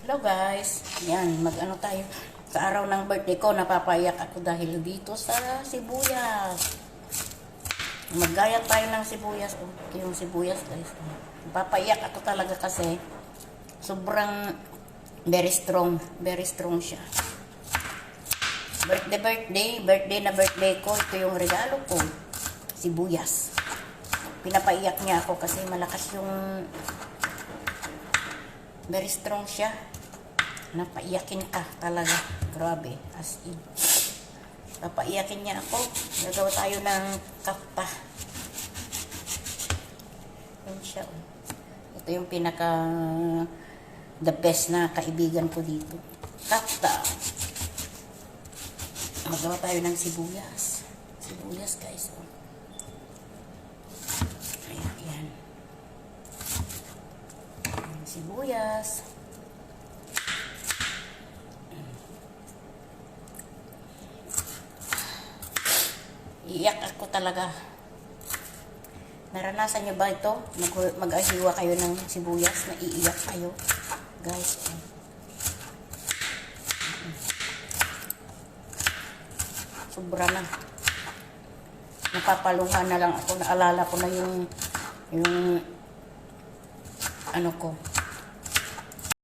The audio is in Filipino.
Hello guys, yan, mag-ano tayo. Sa araw ng birthday ko, napapayak ako dahil dito sa sibuyas. Maggayat tayo ng sibuyas. Okay, yung sibuyas guys. Napapayak ako talaga kasi sobrang very strong siya. Birthday ko, ito yung regalo ko. Sibuyas. Pinapaiyak niya ako kasi malakas yung very strong siya. Napaiyakin ka talaga. Grabe. As in. Napaiyakin niya ako. Gagawa tayo ng kapta. Yan siya. Ito yung pinaka the best na kaibigan ko dito. Kapta. Magawa tayo ng sibuyas. Sibuyas guys. Ayan, yan. Sibuyas. Iiyak ako talaga. Naranasan nyo ba ito? Mag-ahiwa kayo ng sibuyas na iiyak kayo. Guys. Sobra na. Napapaluha na lang ako. Naalala ko na yung ano ko.